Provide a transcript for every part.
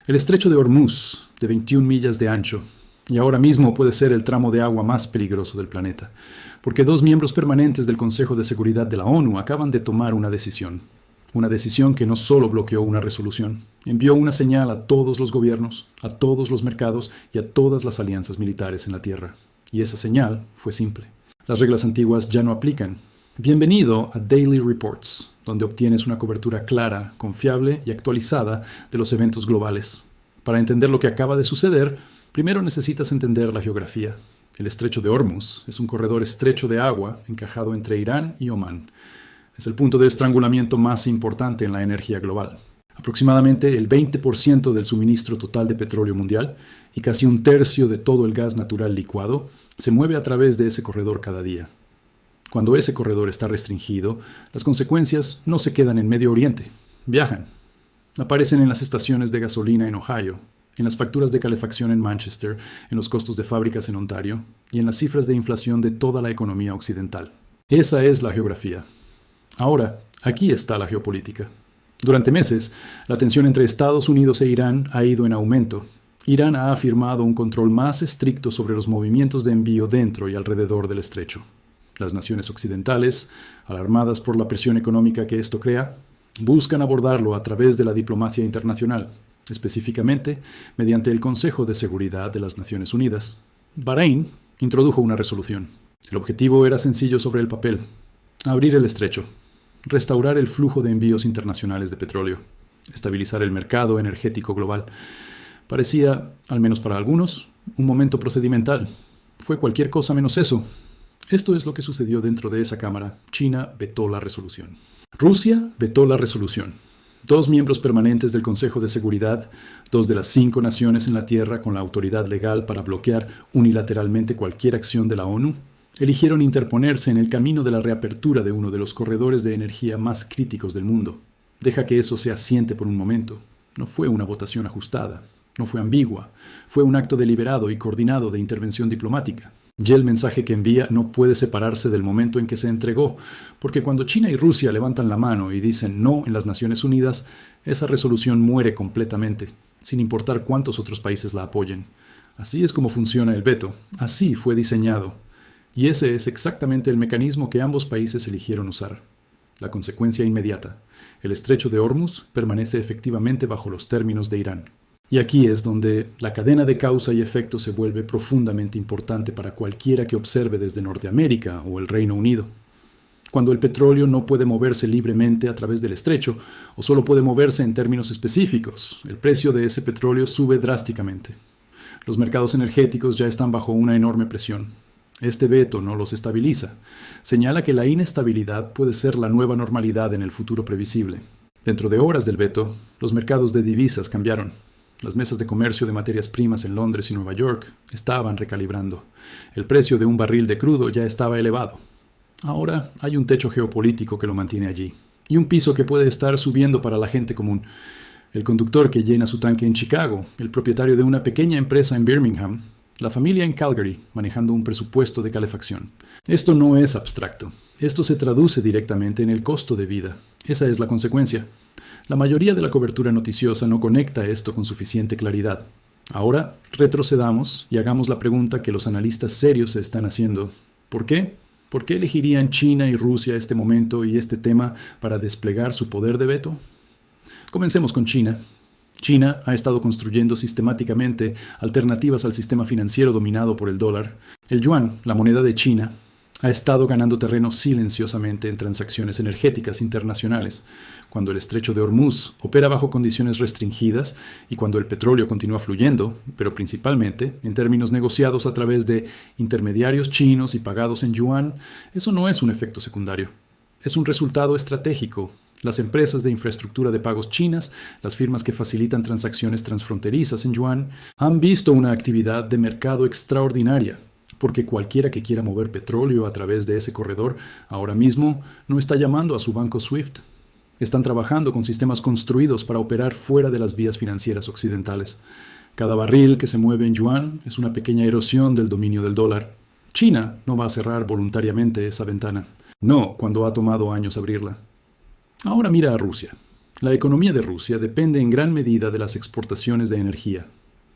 El estrecho de Hormuz, de 21 millas de ancho, y ahora mismo puede ser el tramo de agua más peligroso del planeta, porque dos miembros permanentes del Consejo de Seguridad de la ONU acaban de tomar una decisión. Una decisión que no solo bloqueó una resolución, envió una señal a todos los gobiernos, a todos los mercados y a todas las alianzas militares en la Tierra. Y esa señal fue simple. Las reglas antiguas ya no aplican. Bienvenido a Daily Reports, donde obtienes una cobertura clara, confiable y actualizada de los eventos globales. Para entender lo que acaba de suceder, primero necesitas entender la geografía. El estrecho de Hormuz es un corredor estrecho de agua encajado entre Irán y Omán. Es el punto de estrangulamiento más importante en la energía global. Aproximadamente el 20% del suministro total de petróleo mundial y casi un tercio de todo el gas natural licuado se mueve a través de ese corredor cada día. Cuando ese corredor está restringido, las consecuencias no se quedan en Medio Oriente, viajan. Aparecen en las estaciones de gasolina en Ohio, en las facturas de calefacción en Manchester, en los costos de fábricas en Ontario y en las cifras de inflación de toda la economía occidental. Esa es la geografía. Ahora, aquí está la geopolítica. Durante meses, la tensión entre Estados Unidos e Irán ha ido en aumento. Irán ha afirmado un control más estricto sobre los movimientos de envío dentro y alrededor del estrecho. Las naciones occidentales, alarmadas por la presión económica que esto crea, buscan abordarlo a través de la diplomacia internacional, específicamente mediante el Consejo de Seguridad de las Naciones Unidas. Bahrein introdujo una resolución. El objetivo era sencillo sobre el papel: abrir el estrecho, restaurar el flujo de envíos internacionales de petróleo, estabilizar el mercado energético global. Parecía, al menos para algunos, un momento procedimental. Fue cualquier cosa menos eso. Esto es lo que sucedió dentro de esa Cámara. China vetó la resolución. Rusia vetó la resolución. Dos miembros permanentes del Consejo de Seguridad, dos de las 5 naciones en la Tierra con la autoridad legal para bloquear unilateralmente cualquier acción de la ONU, eligieron interponerse en el camino de la reapertura de uno de los corredores de energía más críticos del mundo. Deja que eso se asiente por un momento. No fue una votación ajustada, no fue ambigua, fue un acto deliberado y coordinado de intervención diplomática. Y el mensaje que envía no puede separarse del momento en que se entregó, porque cuando China y Rusia levantan la mano y dicen no en las Naciones Unidas, esa resolución muere completamente, sin importar cuántos otros países la apoyen. Así es como funciona el veto, así fue diseñado. Y ese es exactamente el mecanismo que ambos países eligieron usar. La consecuencia inmediata: el estrecho de Hormuz permanece efectivamente bajo los términos de Irán. Y aquí es donde la cadena de causa y efecto se vuelve profundamente importante para cualquiera que observe desde Norteamérica o el Reino Unido. Cuando el petróleo no puede moverse libremente a través del estrecho, o solo puede moverse en términos específicos, el precio de ese petróleo sube drásticamente. Los mercados energéticos ya están bajo una enorme presión. Este veto no los estabiliza. Señala que la inestabilidad puede ser la nueva normalidad en el futuro previsible. Dentro de horas del veto, los mercados de divisas cambiaron. Las mesas de comercio de materias primas en Londres y Nueva York estaban recalibrando. El precio de un barril de crudo ya estaba elevado. Ahora hay un techo geopolítico que lo mantiene allí, y un piso que puede estar subiendo para la gente común. El conductor que llena su tanque en Chicago, el propietario de una pequeña empresa en Birmingham, la familia en Calgary, manejando un presupuesto de calefacción. Esto no es abstracto. Esto se traduce directamente en el costo de vida. Esa es la consecuencia. La mayoría de la cobertura noticiosa no conecta esto con suficiente claridad. Ahora, retrocedamos y hagamos la pregunta que los analistas serios se están haciendo. ¿Por qué? ¿Por qué elegirían China y Rusia este momento y este tema para desplegar su poder de veto? Comencemos con China. China ha estado construyendo sistemáticamente alternativas al sistema financiero dominado por el dólar. El yuan, la moneda de China, ha estado ganando terreno silenciosamente en transacciones energéticas internacionales, cuando el estrecho de Hormuz opera bajo condiciones restringidas y cuando el petróleo continúa fluyendo, pero principalmente en términos negociados a través de intermediarios chinos y pagados en yuan. Eso no es un efecto secundario, es un resultado estratégico. Las empresas de infraestructura de pagos chinas, las firmas que facilitan transacciones transfronterizas en yuan, han visto una actividad de mercado extraordinaria, porque cualquiera que quiera mover petróleo a través de ese corredor ahora mismo no está llamando a su banco SWIFT. Están trabajando con sistemas construidos para operar fuera de las vías financieras occidentales. Cada barril que se mueve en yuan es una pequeña erosión del dominio del dólar. China no va a cerrar voluntariamente esa ventana. No cuando ha tomado años abrirla. Ahora mira a Rusia. La economía de Rusia depende en gran medida de las exportaciones de energía.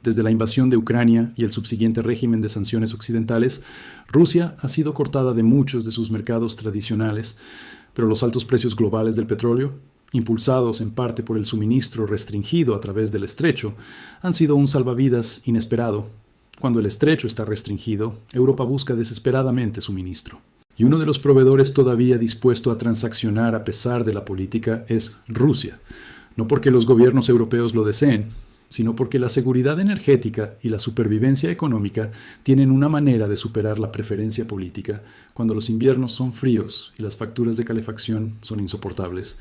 Desde la invasión de Ucrania y el subsiguiente régimen de sanciones occidentales, Rusia ha sido cortada de muchos de sus mercados tradicionales, pero los altos precios globales del petróleo, impulsados en parte por el suministro restringido a través del estrecho, han sido un salvavidas inesperado. Cuando el estrecho está restringido, Europa busca desesperadamente suministro. Y uno de los proveedores todavía dispuesto a transaccionar a pesar de la política es Rusia, no porque los gobiernos europeos lo deseen, sino porque la seguridad energética y la supervivencia económica tienen una manera de superar la preferencia política cuando los inviernos son fríos y las facturas de calefacción son insoportables.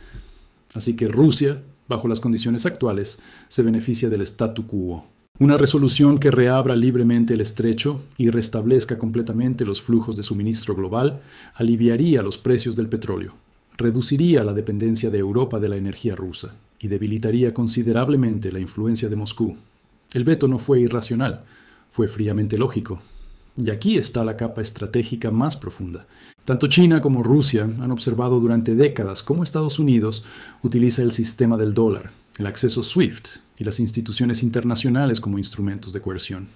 Así que Rusia, bajo las condiciones actuales, se beneficia del statu quo. Una resolución que reabra libremente el estrecho y restablezca completamente los flujos de suministro global aliviaría los precios del petróleo, reduciría la dependencia de Europa de la energía rusa y debilitaría considerablemente la influencia de Moscú. El veto no fue irracional, fue fríamente lógico. Y aquí está la capa estratégica más profunda. Tanto China como Rusia han observado durante décadas cómo Estados Unidos utiliza el sistema del dólar, el acceso SWIFT y las instituciones internacionales como instrumentos de coerción.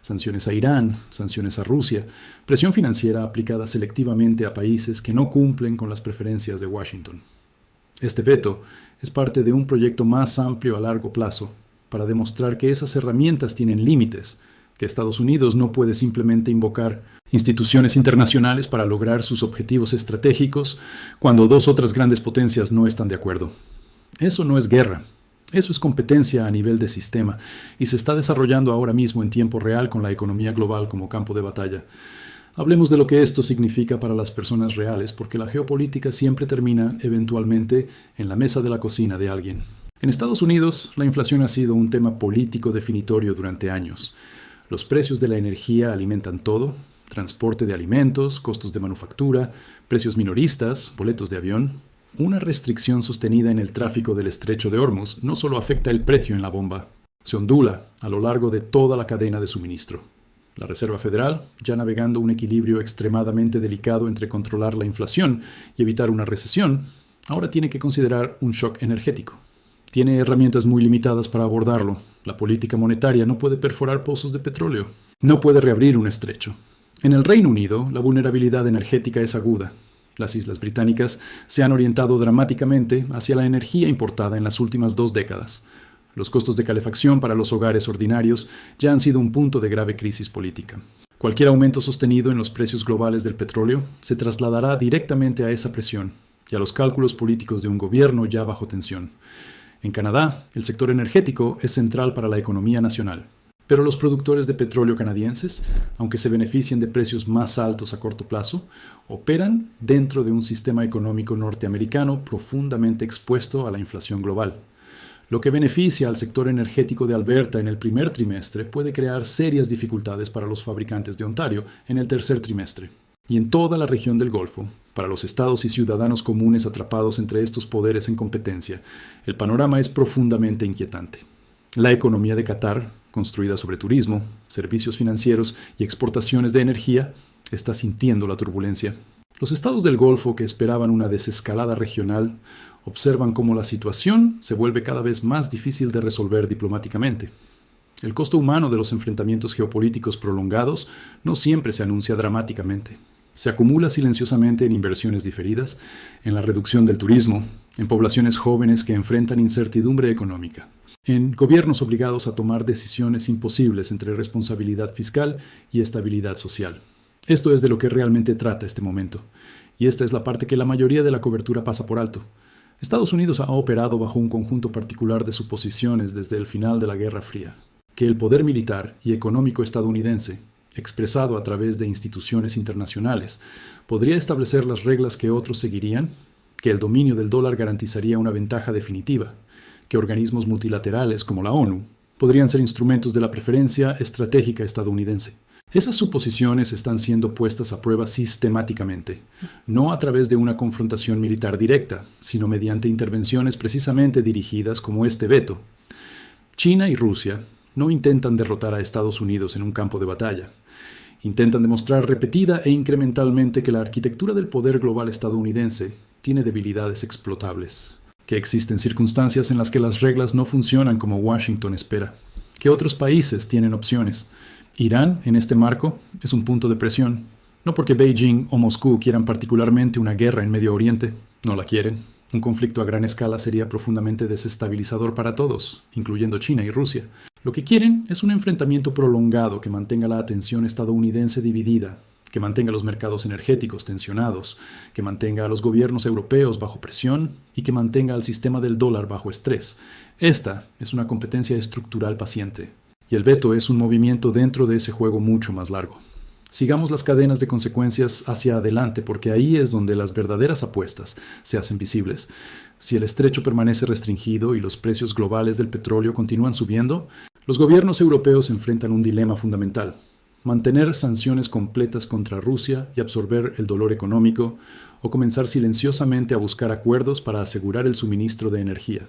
Sanciones a Irán, sanciones a Rusia, presión financiera aplicada selectivamente a países que no cumplen con las preferencias de Washington. Este veto es parte de un proyecto más amplio a largo plazo para demostrar que esas herramientas tienen límites, que Estados Unidos no puede simplemente invocar instituciones internacionales para lograr sus objetivos estratégicos cuando dos otras grandes potencias no están de acuerdo. Eso no es guerra. Eso es competencia a nivel de sistema y se está desarrollando ahora mismo en tiempo real con la economía global como campo de batalla. Hablemos de lo que esto significa para las personas reales, porque la geopolítica siempre termina eventualmente en la mesa de la cocina de alguien. En Estados Unidos, la inflación ha sido un tema político definitorio durante años. Los precios de la energía alimentan todo: transporte de alimentos, costos de manufactura, precios minoristas, boletos de avión. Una restricción sostenida en el tráfico del estrecho de Hormuz no solo afecta el precio en la bomba, se ondula a lo largo de toda la cadena de suministro. La Reserva Federal, ya navegando un equilibrio extremadamente delicado entre controlar la inflación y evitar una recesión, ahora tiene que considerar un shock energético. Tiene herramientas muy limitadas para abordarlo. La política monetaria no puede perforar pozos de petróleo, no puede reabrir un estrecho. En el Reino Unido, la vulnerabilidad energética es aguda. Las Islas Británicas se han orientado dramáticamente hacia la energía importada en las últimas 2 décadas. Los costos de calefacción para los hogares ordinarios ya han sido un punto de grave crisis política. Cualquier aumento sostenido en los precios globales del petróleo se trasladará directamente a esa presión y a los cálculos políticos de un gobierno ya bajo tensión. En Canadá, el sector energético es central para la economía nacional. Pero los productores de petróleo canadienses, aunque se beneficien de precios más altos a corto plazo, operan dentro de un sistema económico norteamericano profundamente expuesto a la inflación global. Lo que beneficia al sector energético de Alberta en el primer trimestre puede crear serias dificultades para los fabricantes de Ontario en el tercer trimestre. Y en toda la región del Golfo, para los estados y ciudadanos comunes atrapados entre estos poderes en competencia, el panorama es profundamente inquietante. La economía de Qatar, construida sobre turismo, servicios financieros y exportaciones de energía, está sintiendo la turbulencia. Los estados del Golfo que esperaban una desescalada regional observan cómo la situación se vuelve cada vez más difícil de resolver diplomáticamente. El costo humano de los enfrentamientos geopolíticos prolongados no siempre se anuncia dramáticamente. Se acumula silenciosamente en inversiones diferidas, en la reducción del turismo, en poblaciones jóvenes que enfrentan incertidumbre económica, en gobiernos obligados a tomar decisiones imposibles entre responsabilidad fiscal y estabilidad social. Esto es de lo que realmente trata este momento, y esta es la parte que la mayoría de la cobertura pasa por alto. Estados Unidos ha operado bajo un conjunto particular de suposiciones desde el final de la Guerra Fría, que el poder militar y económico estadounidense, expresado a través de instituciones internacionales, podría establecer las reglas que otros seguirían, que el dominio del dólar garantizaría una ventaja definitiva, que organismos multilaterales como la ONU podrían ser instrumentos de la preferencia estratégica estadounidense. Esas suposiciones están siendo puestas a prueba sistemáticamente, no a través de una confrontación militar directa, sino mediante intervenciones precisamente dirigidas como este veto. China y Rusia no intentan derrotar a Estados Unidos en un campo de batalla. Intentan demostrar repetida e incrementalmente que la arquitectura del poder global estadounidense tiene debilidades explotables. que existen circunstancias en las que las reglas no funcionan como Washington espera, que otros países tienen opciones. Irán, en este marco, es un punto de presión, no porque Beijing o Moscú quieran particularmente una guerra en Medio Oriente, no la quieren. Un conflicto a gran escala sería profundamente desestabilizador para todos, incluyendo China y Rusia. Lo que quieren es un enfrentamiento prolongado que mantenga la atención estadounidense dividida, que mantenga los mercados energéticos tensionados, que mantenga a los gobiernos europeos bajo presión y que mantenga al sistema del dólar bajo estrés. Esta es una competencia estructural paciente, y el veto es un movimiento dentro de ese juego mucho más largo. Sigamos las cadenas de consecuencias hacia adelante, porque ahí es donde las verdaderas apuestas se hacen visibles. Si el estrecho permanece restringido y los precios globales del petróleo continúan subiendo, los gobiernos europeos enfrentan un dilema fundamental: mantener sanciones completas contra Rusia y absorber el dolor económico, o comenzar silenciosamente a buscar acuerdos para asegurar el suministro de energía.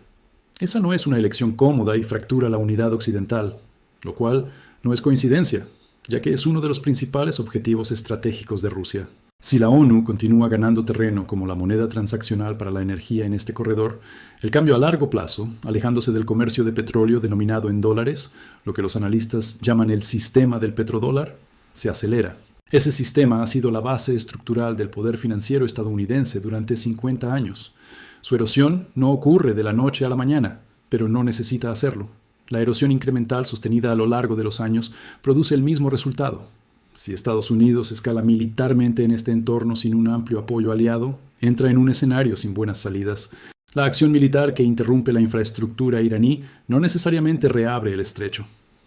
Esa no es una elección cómoda y fractura la unidad occidental, lo cual no es coincidencia, ya que es uno de los principales objetivos estratégicos de Rusia. Si la ONU continúa ganando terreno como la moneda transaccional para la energía en este corredor, el cambio a largo plazo, alejándose del comercio de petróleo denominado en dólares, lo que los analistas llaman el sistema del petrodólar, se acelera. Ese sistema ha sido la base estructural del poder financiero estadounidense durante 50 años. Su erosión no ocurre de la noche a la mañana, pero no necesita hacerlo. La erosión incremental sostenida a lo largo de los años produce el mismo resultado. Si Estados Unidos escala militarmente en este entorno sin un amplio apoyo aliado, entra en un escenario sin buenas salidas. La acción militar que interrumpe la infraestructura iraní no necesariamente reabre el estrecho.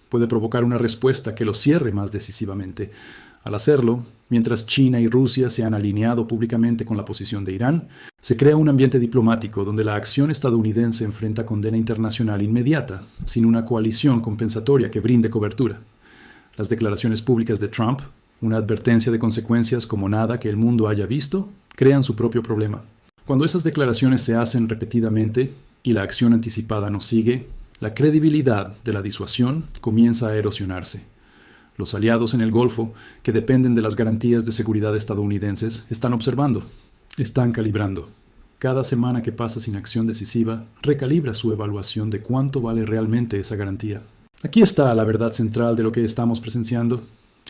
Puede provocar una respuesta que lo cierre más decisivamente. Al hacerlo, mientras China y Rusia se han alineado públicamente con la posición de Irán, se crea un ambiente diplomático donde la acción estadounidense enfrenta condena internacional inmediata, sin una coalición compensatoria que brinde cobertura. Las declaraciones públicas de Trump, una advertencia de consecuencias como nada que el mundo haya visto, crean su propio problema. Cuando esas declaraciones se hacen repetidamente y la acción anticipada no sigue, la credibilidad de la disuasión comienza a erosionarse. Los aliados en el Golfo, que dependen de las garantías de seguridad estadounidenses, están observando, están calibrando. Cada semana que pasa sin acción decisiva, recalibra su evaluación de cuánto vale realmente esa garantía. Aquí está la verdad central de lo que estamos presenciando.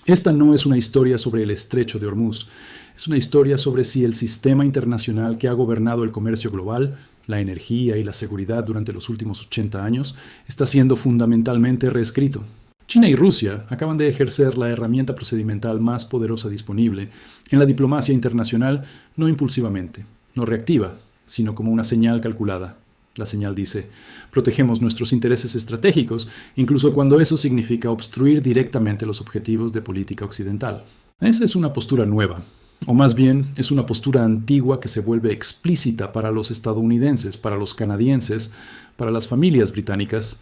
Esta no es una historia sobre el estrecho de Hormuz, es una historia sobre si el sistema internacional que ha gobernado el comercio global, la energía y la seguridad durante los últimos 80 años, está siendo fundamentalmente reescrito. China y Rusia acaban de ejercer la herramienta procedimental más poderosa disponible en la diplomacia internacional, no impulsivamente, no reactiva, sino como una señal calculada. La señal dice: protegemos nuestros intereses estratégicos, incluso cuando eso significa obstruir directamente los objetivos de política occidental. Esa es una postura nueva, o más bien es una postura antigua que se vuelve explícita para los estadounidenses, para los canadienses, para las familias británicas.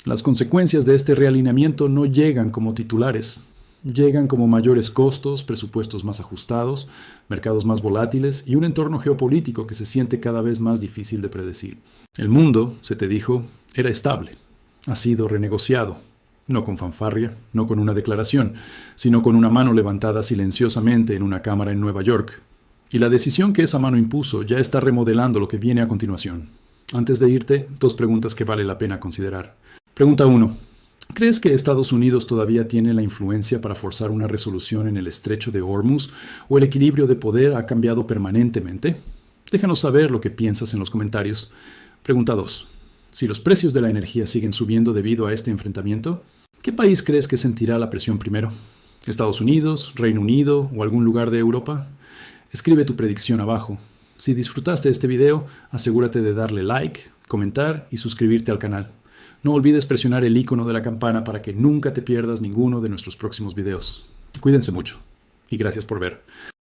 Las consecuencias de este realineamiento no llegan como titulares, llegan como mayores costos, presupuestos más ajustados, mercados más volátiles y un entorno geopolítico que se siente cada vez más difícil de predecir. El mundo, se te dijo, era estable. Ha sido renegociado, no con fanfarria, no con una declaración, sino con una mano levantada silenciosamente en una cámara en Nueva York. Y la decisión que esa mano impuso ya está remodelando lo que viene a continuación. Antes de irte, 2 preguntas que vale la pena considerar. Pregunta 1. ¿Crees que Estados Unidos todavía tiene la influencia para forzar una resolución en el estrecho de Hormuz o el equilibrio de poder ha cambiado permanentemente? Déjanos saber lo que piensas en los comentarios. Pregunta 2. Si los precios de la energía siguen subiendo debido a este enfrentamiento, ¿qué país crees que sentirá la presión primero? ¿Estados Unidos, Reino Unido o algún lugar de Europa? Escribe tu predicción abajo. Si disfrutaste este video, asegúrate de darle like, comentar y suscribirte al canal. No olvides presionar el icono de la campana para que nunca te pierdas ninguno de nuestros próximos videos. Cuídense mucho y gracias por ver.